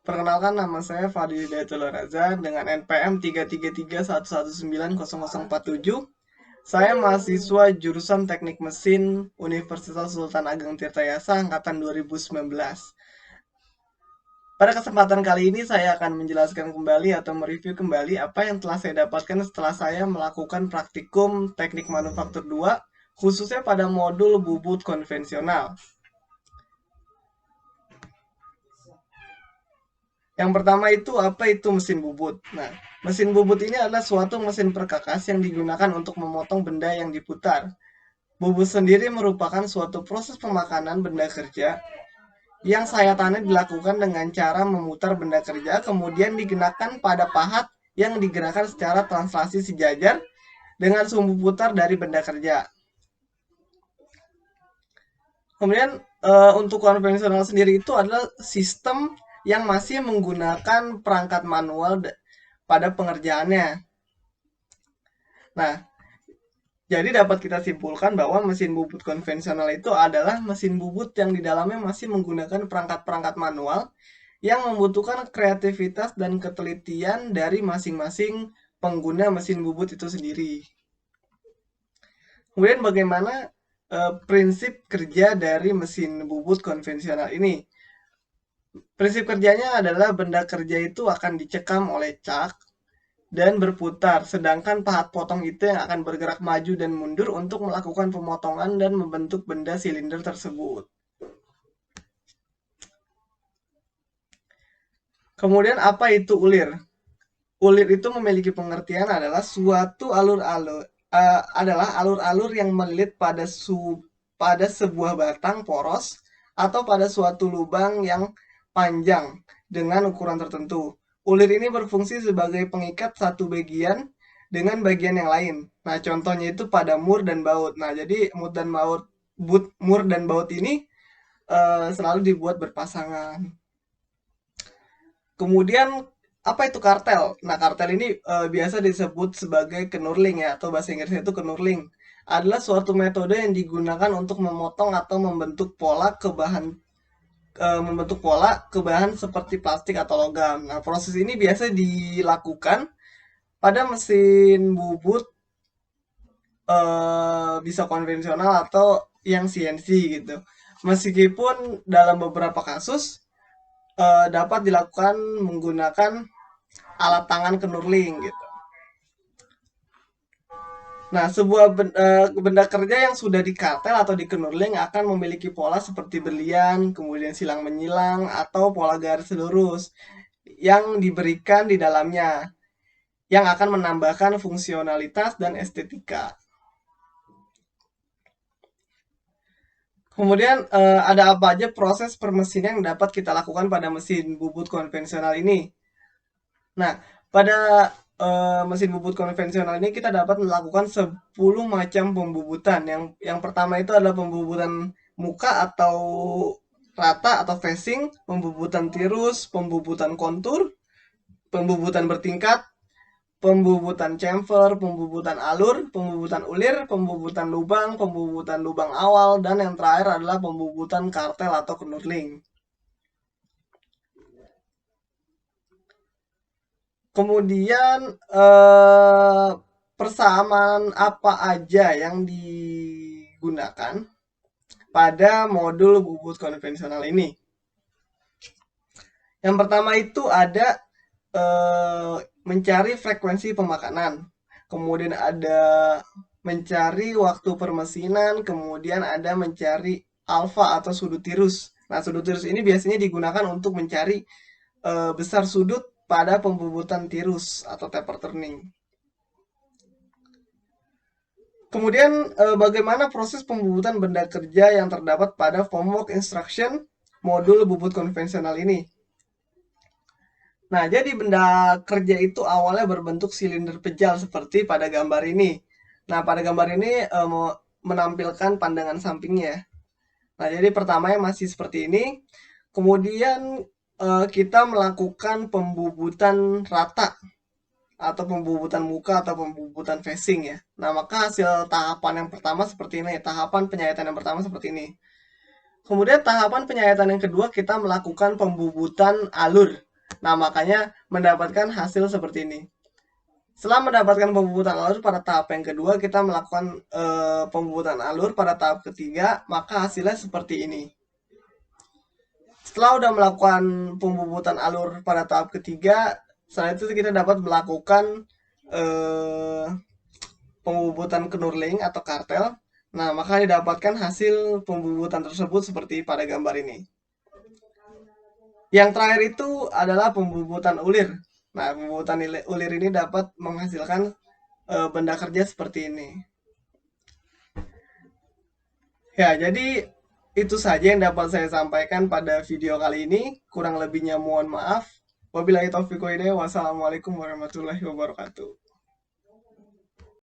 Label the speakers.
Speaker 1: Perkenalkan, nama saya Fadli Hidayatullah Raza dengan NPM 33311990047. Saya mahasiswa jurusan Teknik Mesin Universitas Sultan Ageng Tirtayasa angkatan 2019. Pada kesempatan kali ini saya akan menjelaskan kembali atau mereview kembali apa yang telah saya dapatkan setelah saya melakukan praktikum Teknik Manufaktur 2, khususnya pada modul bubut konvensional. Yang pertama itu, apa itu mesin bubut? Nah, mesin bubut ini adalah suatu mesin perkakas yang digunakan untuk memotong benda yang diputar. Bubut sendiri merupakan suatu proses pemakanan benda kerja yang sayatannya dilakukan dengan cara memutar benda kerja, kemudian digunakan pada pahat yang digerakkan secara translasi sejajar dengan sumbu putar dari benda kerja. Kemudian untuk konvensional sendiri itu adalah sistem yang masih menggunakan perangkat manual pada pengerjaannya. Nah, jadi dapat kita simpulkan bahwa mesin bubut konvensional itu adalah mesin bubut yang di dalamnya masih menggunakan perangkat-perangkat manual yang membutuhkan kreativitas dan ketelitian dari masing-masing pengguna mesin bubut itu sendiri. Kemudian bagaimana prinsip kerja dari mesin bubut konvensional ini? Prinsip kerjanya adalah benda kerja itu akan dicekam oleh cak dan berputar, sedangkan pahat potong itu yang akan bergerak maju dan mundur untuk melakukan pemotongan dan membentuk benda silinder tersebut. Kemudian apa itu ulir? Ulir itu memiliki pengertian adalah suatu alur-alur yang melilit pada sebuah batang poros atau pada suatu lubang yang panjang dengan ukuran tertentu. Ulir ini berfungsi sebagai pengikat satu bagian dengan bagian yang lain. Nah, contohnya itu pada mur dan baut. Nah, jadi mur dan baut ini selalu dibuat berpasangan. Kemudian apa itu kartel? Nah, kartel ini biasa disebut sebagai knurling ya, atau bahasa Inggrisnya itu knurling. Adalah suatu metode yang digunakan untuk memotong atau membentuk pola ke bahan seperti plastik atau logam. Nah, proses ini biasa dilakukan pada mesin bubut bisa konvensional atau yang CNC gitu. Meskipun dalam beberapa kasus dapat dilakukan menggunakan alat tangan knurling gitu. Nah, sebuah benda kerja yang sudah dikartel atau dikenurling akan memiliki pola seperti berlian, kemudian silang menyilang, atau pola garis lurus yang diberikan di dalamnya, yang akan menambahkan fungsionalitas dan estetika. Kemudian ada apa aja proses permesinan yang dapat kita lakukan pada mesin bubut konvensional ini? Nah, pada mesin bubut konvensional ini kita dapat melakukan 10 macam pembubutan. Yang pertama itu adalah pembubutan muka atau rata atau facing, pembubutan tirus, pembubutan kontur, pembubutan bertingkat, pembubutan chamfer, pembubutan alur, pembubutan ulir, pembubutan lubang awal, dan yang terakhir adalah pembubutan kartel atau knurling. Kemudian persamaan apa aja yang digunakan pada modul bubut konvensional ini? Yang pertama itu ada mencari frekuensi pemakanan, kemudian ada mencari waktu permesinan, kemudian ada mencari alfa atau sudut tirus. Nah, sudut tirus ini biasanya digunakan untuk mencari besar sudut pada pembubutan tirus atau taper turning. Kemudian bagaimana proses pembubutan benda kerja yang terdapat pada formwork instruction modul bubut konvensional ini? Nah, jadi benda kerja itu awalnya berbentuk silinder pejal seperti pada gambar ini. Nah, pada gambar ini menampilkan pandangan sampingnya. Nah, jadi pertamanya masih seperti ini. Kemudian kita melakukan pembubutan rata atau pembubutan muka atau pembubutan facing ya. Nah, maka hasil tahapan yang pertama seperti ini. Tahapan penyayatan yang pertama seperti ini. Kemudian tahapan penyayatan yang kedua kita melakukan pembubutan alur. Nah, makanya mendapatkan hasil seperti ini. Setelah mendapatkan pembubutan alur pada tahap yang kedua, kita melakukan pembubutan alur pada tahap ketiga, maka hasilnya seperti ini. Setelah udah melakukan pembubutan alur pada tahap ketiga, setelah itu kita dapat melakukan eh, pembubutan knurling atau kartel. Nah, maka didapatkan hasil pembubutan tersebut seperti pada gambar ini. Yang terakhir itu adalah pembubutan ulir. Nah, pembubutan ulir ini dapat menghasilkan benda kerja seperti ini. Ya, jadi itu saja yang dapat saya sampaikan pada video kali ini. Kurang lebihnya mohon maaf. Wabillahi taufiq wal hidayah. Wassalamualaikum warahmatullahi wabarakatuh.